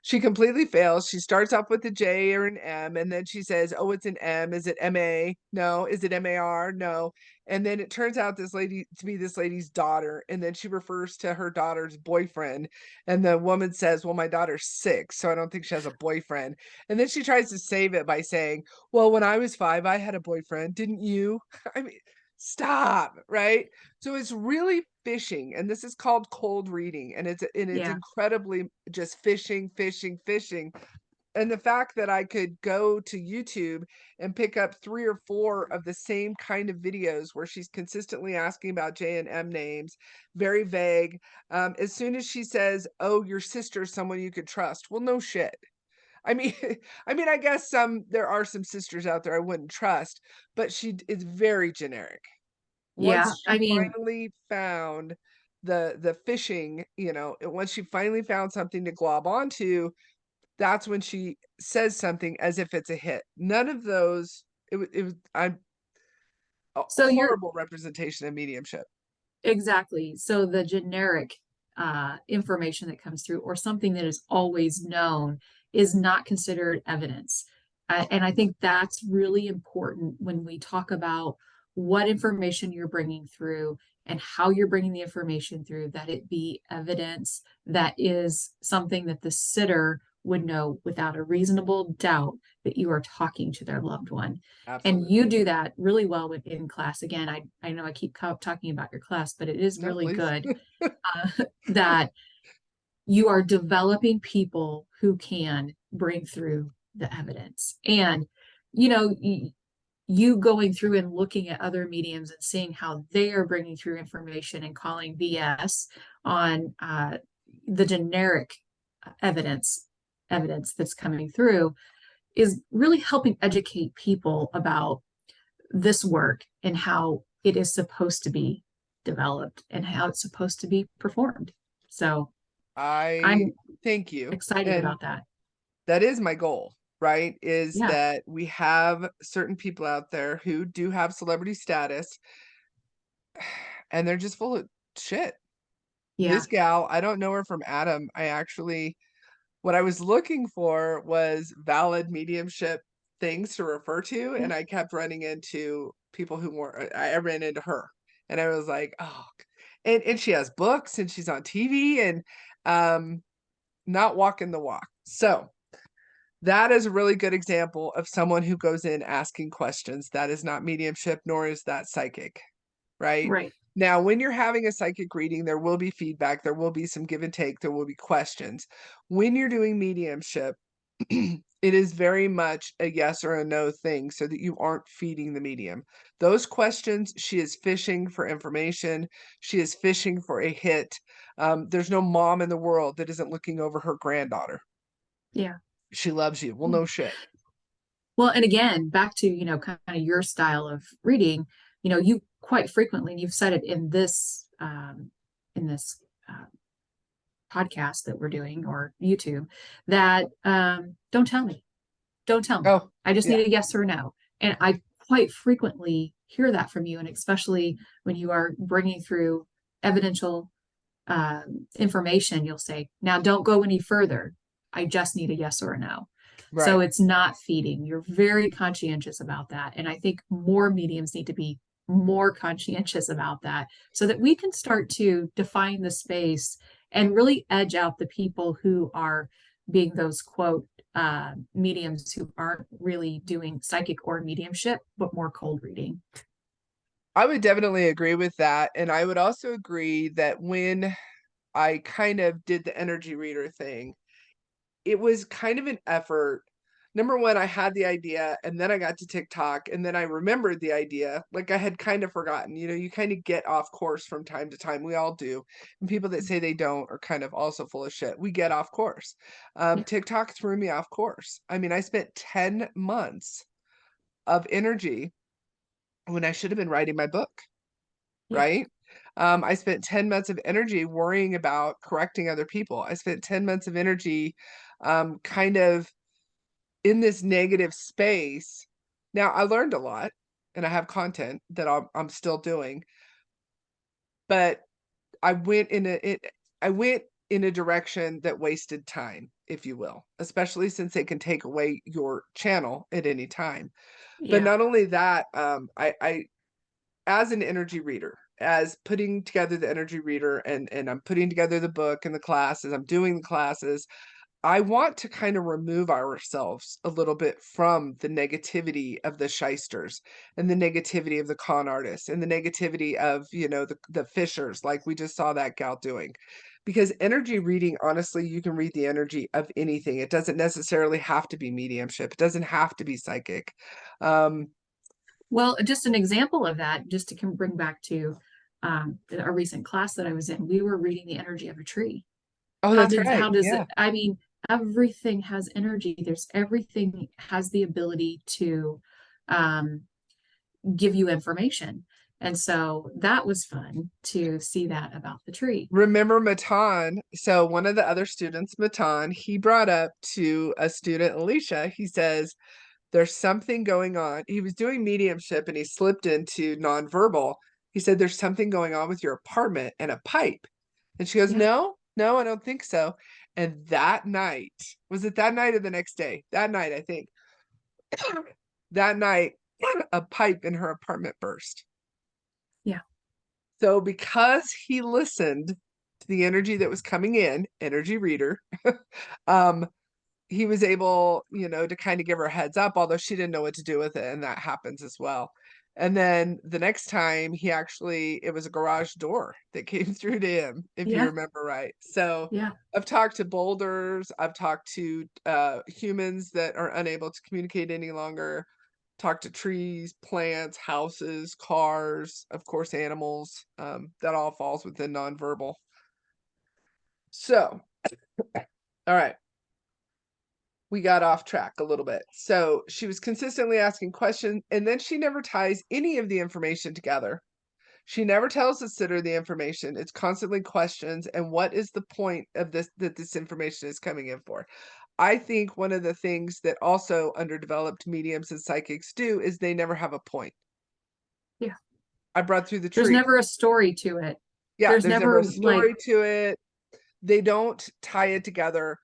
She completely fails. She starts off with a J or an M, and then she says, oh, it's an M. Is it M-A? No. Is it M-A-R? No. And then it turns out this lady's daughter, and then she refers to her daughter's boyfriend, and the woman says, well, my daughter's 6, so I don't think she has a boyfriend. And then she tries to save it by saying, well, when I was 5, I had a boyfriend. Didn't you? I mean, stop, right? So it's really fishing, and this is called cold reading, and it's incredibly just fishing. And the fact that I could go to YouTube and pick up 3 or 4 of the same kind of videos where she's consistently asking about J and M names, very vague. As soon as she says, oh, your sister's someone you could trust. Well, no shit. I mean, I guess there are some sisters out there I wouldn't trust, but it's very generic. Yeah, Once she finally found the fishing, once she finally found something to glob onto, that's when she says something as if it's a hit. None of those, it was a horrible representation of mediumship. Exactly. So the generic information that comes through, or something that is always known, is not considered evidence. And I think that's really important when we talk about what information you're bringing through and how you're bringing the information through, that it be evidence that is something that the sitter would know without a reasonable doubt that you are talking to their loved one. And Absolutely. you do that really well in class. Again, I know I keep talking about your class, but it is No, really please. good that you are developing people who can bring through the evidence. And, you know, you going through and looking at other mediums and seeing how they are bringing through information and calling BS on the generic evidence that's coming through is really helping educate people about this work and how it is supposed to be developed and how it's supposed to be performed. So I I'm thank you. excited And about that. that is my goal, right? Is Yeah. that we have certain people out there who do have celebrity status and they're just full of shit. Yeah. This gal, I don't know her from Adam. What I was looking for was valid mediumship things to refer to, and I kept running into people who weren't. I ran into her, and I was like, oh, and she has books, and she's on TV, and um, not walking the walk. So that is a really good example of someone who goes in asking questions. That is not mediumship, nor is that psychic, right? Right. Now, when you're having a psychic reading, there will be feedback, there will be some give and take, there will be questions. When you're doing mediumship, it is very much a yes or a no thing so that you aren't feeding the medium. Those questions, she is fishing for information, she is fishing for a hit. There's no mom in the world that isn't looking over her granddaughter. Yeah. She loves you. Well, no shit. Well, and again, back to, kind of your style of reading, you quite frequently, and you've said it in this podcast that we're doing or YouTube, that don't tell me. Don't tell me. Oh, I just yeah. need a yes or a no. And I quite frequently hear that from you, and especially when you are bringing through evidential information, you'll say, now don't go any further. I just need a yes or a no. So Right. it's not feeding. You're very conscientious about that. And I think more mediums need to be more conscientious about that so that we can start to define the space and really edge out the people who are being those quote mediums who aren't really doing psychic or mediumship, but more cold reading. I would definitely agree with that. And I would also agree that when I kind of did the energy reader thing, it was kind of an effort. Number one, I had the idea and then I got to TikTok and then I remembered the idea. Like I had kind of forgotten, you kind of get off course from time to time. We all do. And people that say they don't are kind of also full of shit. We get off course. TikTok threw me off course. I mean, I spent 10 months of energy when I should have been writing my book, right? I spent 10 months of energy worrying about correcting other people. I spent 10 months of energy kind of in this negative space. Now, I learned a lot and I have content that I'm still doing, but I went in a direction that wasted time, if you will, especially since they can take away your channel at any time. But not only that, I as an energy reader, as putting together the energy reader and I'm putting together the book and the classes, I'm doing the classes, I want to kind of remove ourselves a little bit from the negativity of the shysters and the negativity of the con artists and the negativity of, the fishers, like we just saw that gal doing. Because energy reading, honestly, you can read the energy of anything. It doesn't necessarily have to be mediumship. It doesn't have to be psychic. Well, just an example of that, just to bring back to a recent class that I was in, we were reading the energy of a tree. Oh, that's right. How does Yeah. it, I mean, everything has energy. Everything has the ability to give you information. And so that was fun to see that about the tree. Remember Matan? So one of the other students, Matan, he brought up to a student, Alicia, he says, there's something going on. He was doing mediumship and he slipped into nonverbal. He said, there's something going on with your apartment and a pipe. And she goes, no, I don't think so. And that night, was it that night or the next day? That night, I think. That night, a pipe in her apartment burst. Yeah. So because he listened to the energy that was coming in, energy reader, he was able, you know, to kind of give her a heads up, although she didn't know what to do with it, and that happens as well. And then the next time it was a garage door that came through to him, if you Yeah. remember right. So Yeah. I've talked to boulders, I've talked to humans that are unable to communicate any longer, talked to trees, plants, houses, cars, of course, animals. That all falls within nonverbal. So, all right. We got off track a little bit. So she was consistently asking questions, and then she never ties any of the information together. She never tells the sitter the information. It's constantly questions. And what is the point of this that this information is coming in for? I think one of the things that also underdeveloped mediums and psychics do is they never have a point. Yeah. I brought through the There's tree. never a story to it. Yeah, There's there's never never a story to it. They don't tie it together.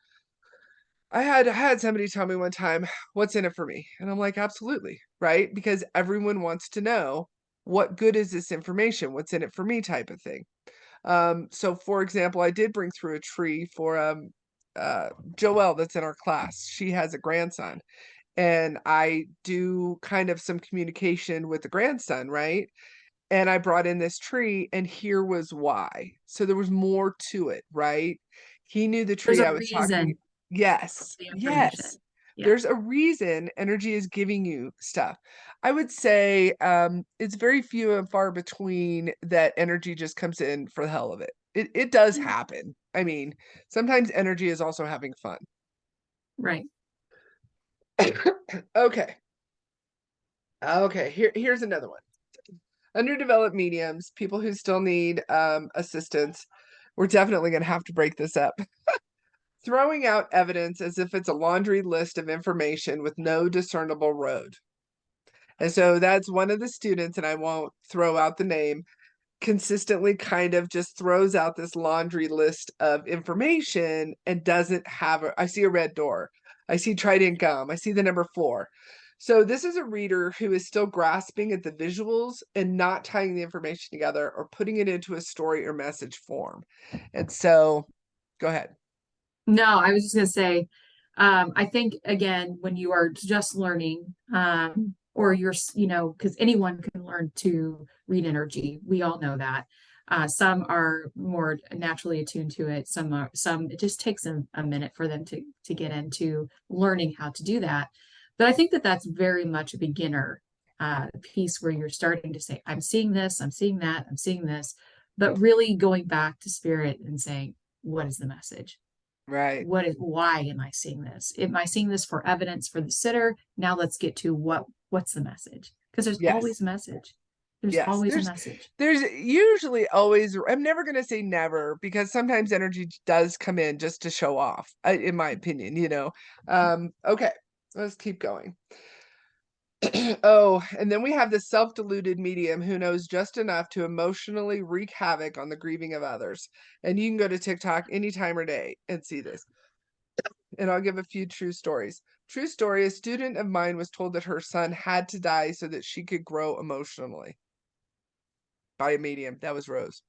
I had somebody tell me one time, "What's in it for me?" And I'm like, "Absolutely." Right? Because everyone wants to know, what good is this information? What's in it for me type of thing. So for example, I did bring through a tree for Joelle that's in our class. She has a grandson, and I do kind of some communication with the grandson, right? And I brought in this tree, and here was why. So there was more to it, right? He knew the There's tree I a was talking. reason Yes, for the yes. information. Yeah. There's a reason energy is giving you stuff. I would say it's very few and far between that energy just comes in for the hell of it. It does Yeah. happen. I mean, sometimes energy is also having fun. Right. Okay. Okay, here's another one. Underdeveloped mediums, people who still need assistance. We're definitely going to have to break this up. Throwing out evidence as if it's a laundry list of information with no discernible road. And so that's one of the students, and I won't throw out the name, consistently kind of just throws out this laundry list of information and doesn't have I see a red door. I see trident gum. I see the number 4. So this is a reader who is still grasping at the visuals and not tying the information together or putting it into a story or message form. And so go ahead. No, I was just gonna say, I think again, when you are just learning, or you're, because anyone can learn to read energy. We all know that. Some are more naturally attuned to it. Some it just takes a minute for them to get into learning how to do that. But I think that that's very much a beginner piece where you're starting to say, I'm seeing this, I'm seeing that, I'm seeing this, but really going back to spirit and saying, what is the message? Right. Why am I seeing this? Am I seeing this for evidence for the sitter? Now let's get to what's the message? Because there's Yes. always a message. There's Yes. always a message. There's usually always, I'm never going to say never, because sometimes energy does come in just to show off, in my opinion, Okay, let's keep going. Oh, and then we have the self-deluded medium who knows just enough to emotionally wreak havoc on the grieving of others. And you can go to TikTok any time or day and see this. And I'll give a few true stories. True story, a student of mine was told that her son had to die so that she could grow emotionally by a medium. That was Rose.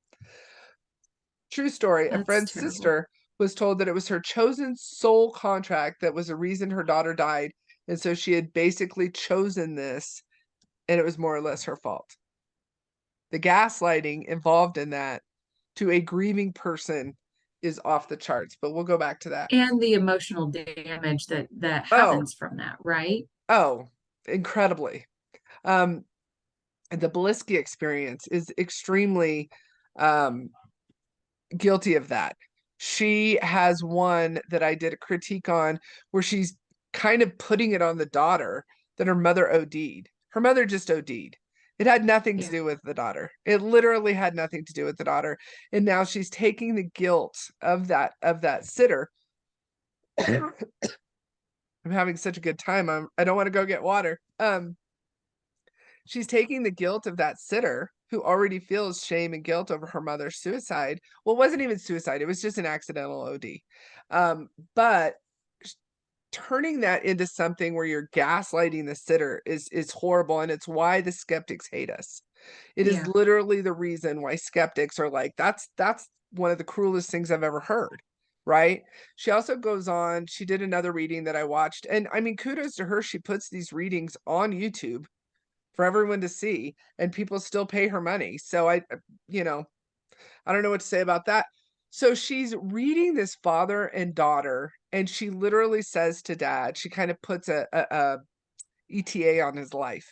True story, a That's friend's terrible. sister was told that it was her chosen soul contract that was the reason her daughter died. And so she had basically chosen this, and it was more or less her fault. The gaslighting involved in that to a grieving person is off the charts, but we'll go back to that. And the emotional damage that Oh, happens from that, right? oh, incredibly. The Beliski experience is extremely guilty of that. She has one that I did a critique on where she's kind of putting it on the daughter that her mother OD'd. Her mother just OD'd. It had nothing to Yeah. do with the daughter. It literally had nothing to do with the daughter. And now she's taking the guilt of that sitter. I'm having such a good time. I don't want to go get water. She's taking the guilt of that sitter who already feels shame and guilt over her mother's suicide. Well, it wasn't even suicide. It was just an accidental OD. But turning that into something where you're gaslighting the sitter is horrible. And it's why the skeptics hate us. It is Yeah. literally the reason why skeptics are like, that's one of the cruelest things I've ever heard. right? She also goes on, she did another reading that I watched, and I mean, kudos to her. She puts these readings on YouTube for everyone to see, and people still pay her money. So you know, I don't know what to say about that. So she's reading this father and daughter, and she literally says to dad, she kind of puts a ETA on his life.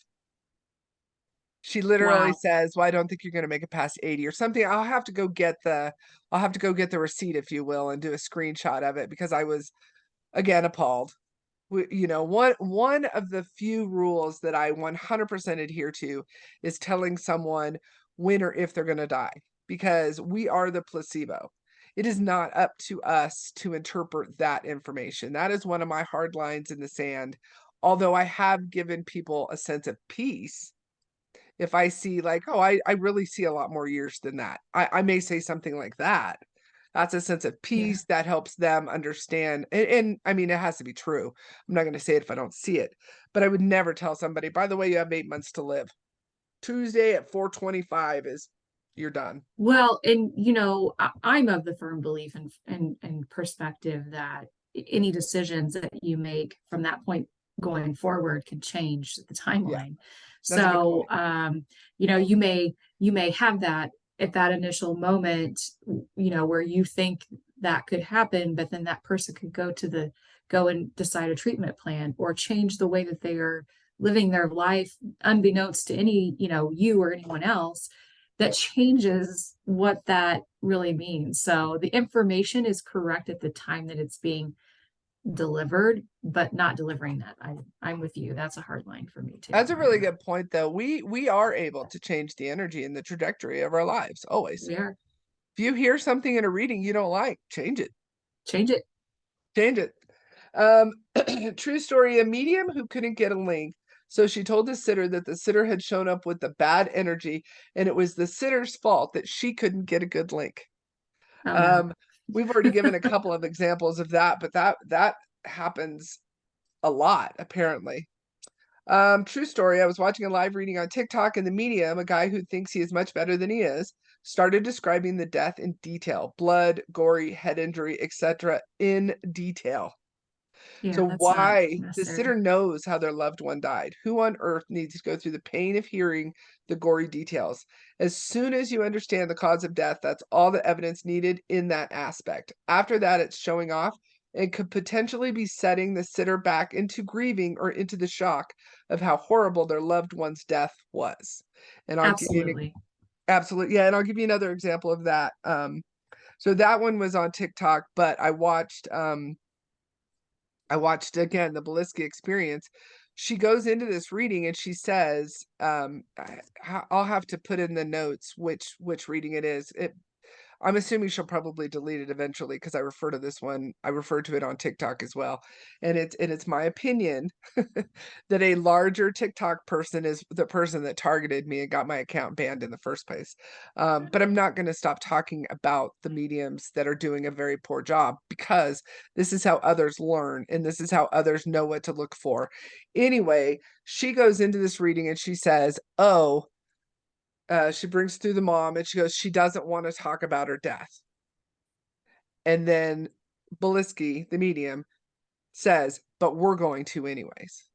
She literally Wow. says, "Well, I don't think you're gonna make it past 80," or something. I'll have to go get the receipt, if you will, and do a screenshot of it because I was, again, appalled. You know, one of the few rules that I 100% adhere to is telling someone when or if they're gonna die, because we are the placebo. It is not up to us to interpret that information. That is one of my hard lines in the sand, although I have given people a sense of peace. If I see like, "Oh, I really see a lot more years than that." I may say something like that. That's a sense of Yeah. peace that helps them understand, and I mean, it has to be true. I'm not gonna say it if I don't see it, but I would never tell somebody, "By the way, you have 8 months to live. Tuesday at 4:25 is you're done." Well, and I'm of the firm belief and perspective that any decisions that you make from that point going forward could change the Yeah, timeline. that's a good So, point. you may have that at that initial moment, where you think that could happen, but then that person could go and decide a treatment plan or change the way that they are living their life, unbeknownst to you or anyone else, that changes what that really means. So the information is correct at the time that it's being delivered, but not delivering that. I'm with you. That's a hard line for me too. That's a really good point, though. We are able to change the energy and the trajectory of our lives, always. We are. If you hear something in a reading you don't like, change it. Change it. Change it. Um, true story, a medium who couldn't get a link. So she told the sitter that the sitter had shown up with the bad energy and it was the sitter's fault that she couldn't get a good link. Oh no. Um, we've already given a couple of examples of that, but that happens a lot, apparently. True story, I was watching a live reading on TikTok and the medium, a guy who thinks he is much better than he is, started describing the death in detail, blood, gory, head injury, etc., in detail. Yeah, So that's not why the necessary. sitter knows how their loved one died? Who on earth needs to go through the pain of hearing the gory details? As soon as you understand the cause of death, that's all the evidence needed in that aspect. After that, it's showing off and could potentially be setting the sitter back into grieving or into the shock of how horrible their loved one's death was. And I'll give you an Absolutely. absolute, yeah, and I'll give you another example of that. So that one was on TikTok, but I watched again the Beliski Experience. She goes into this reading and she says, I'll have to put in the notes which reading it is. I'm assuming she'll probably delete it eventually because I refer to this one. I refer to it on TikTok as well, and it's my opinion that a larger TikTok person is the person that targeted me and got my account banned in the first place. But I'm not going to stop talking about the mediums that are doing a very poor job because this is how others learn and this is how others know what to look for. Anyway, she goes into this reading and she says, "Oh." She brings through the mom and she goes, she doesn't want to talk about her death. And then Beliski, the medium, says, but we're going to anyways.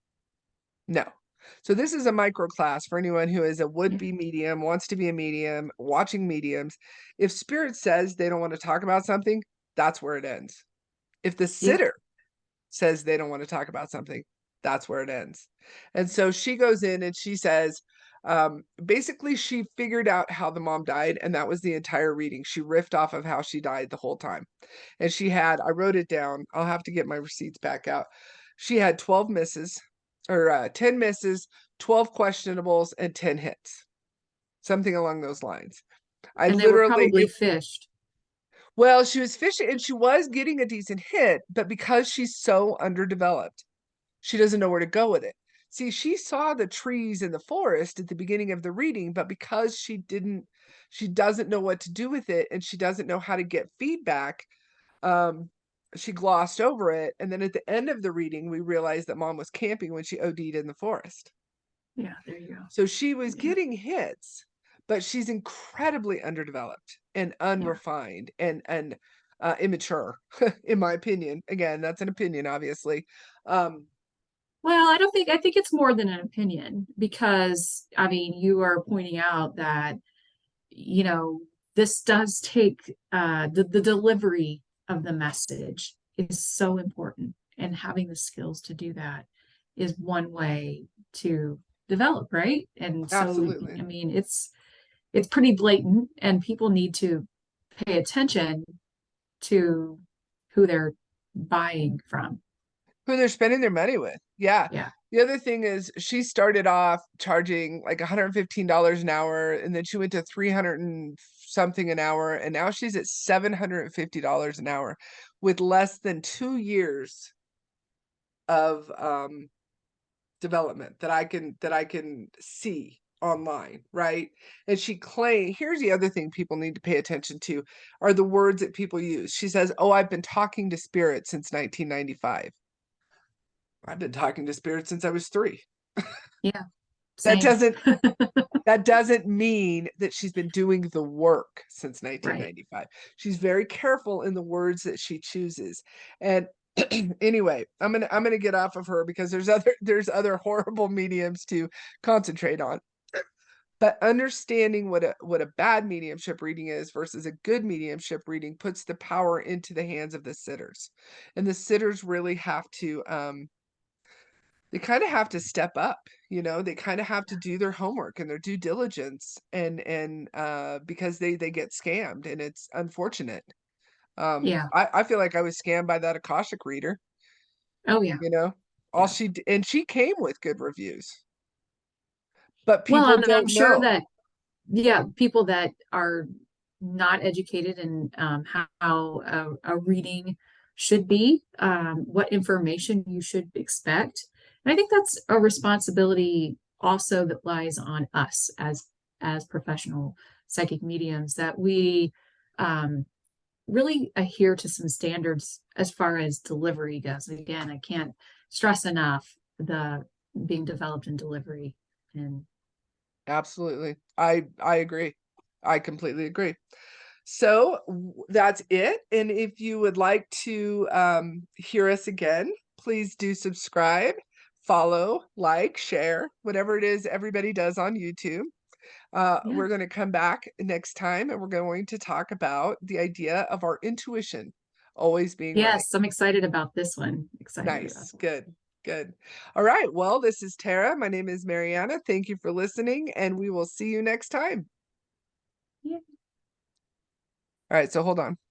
No. So this is a micro class for anyone who is a would-be medium, wants to be a medium, watching mediums. If spirit says they don't want to talk about something, that's where it ends. If the Yeah. sitter says they don't want to talk about something, that's where it ends. And so she goes in and she says, basically she figured out how the mom died, and that was the entire reading. She riffed off of how she died the whole time. And I wrote it down. I'll have to get my receipts back out. She had 12 misses, or 10 misses, 12 questionables, and 10 hits. Something along those lines. And they were probably fished. Well, she was fishing and she was getting a decent hit, but because she's so underdeveloped, she doesn't know where to go with it. See, she saw the trees in the forest at the beginning of the reading, but because she doesn't know what to do with it and she doesn't know how to get feedback, um, she glossed over it. And then at the end of the reading, we realized that mom was camping when she OD'd in the forest. Yeah, there you go. So she was Yeah. getting hits, but she's incredibly underdeveloped and unrefined. And immature, in my opinion. Again, that's an opinion, obviously. Well, I think it's more than an opinion because, I mean, you are pointing out that, you know, this does take the delivery of the message is so important. And having the skills to do that is one way to develop, right? And so, Absolutely. I mean, it's pretty blatant and people need to pay attention to who they're buying from. Who they're spending their money with. Yeah. Yeah. The other thing is she started off charging like $115 an hour, and then she went to 300 and something an hour, and now she's at $750 an hour with less than 2 years of development that I can see online, right? And she here's the other thing people need to pay attention to are the words that people use. She says, "Oh, I've been talking to spirits since 1995." I've been talking to spirits since I was 3. Yeah. That Same. doesn't mean that she's been doing the work since Right. 1995. She's very careful in the words that she chooses. And anyway, I'm gonna get off of her because there's other horrible mediums to concentrate on. But understanding what a bad mediumship reading is versus a good mediumship reading puts the power into the hands of the sitters. And the sitters really have to they kind of have to step up, you know, they kind of have to do their homework and their due diligence and because they get scammed, and it's unfortunate. Yeah. I feel like I was scammed by that Akashic reader, Oh, yeah. you know. Yeah. And she came with good reviews, but Well, people and I'm don't sure know. that, yeah, people that are not educated in how a reading should be, what information you should expect. And I think that's a responsibility also that lies on us as professional psychic mediums, that we um, really adhere to some standards as far as delivery goes. Again, I can't stress enough the being developed in delivery. And Absolutely. I agree. I completely agree. So that's it. And if you would like to hear us again, please do subscribe, follow, like, share, whatever it is everybody does on YouTube. yeah. We're going to come back next time, and we're going to talk about the idea of our intuition always being right. Yes, I'm excited about this one. Excited about Nice. Good. Good. All right. Well, this is Tara. My name is MaryAnna. Thank you for listening, and we will see you next time. it. Yeah. All right. So hold on.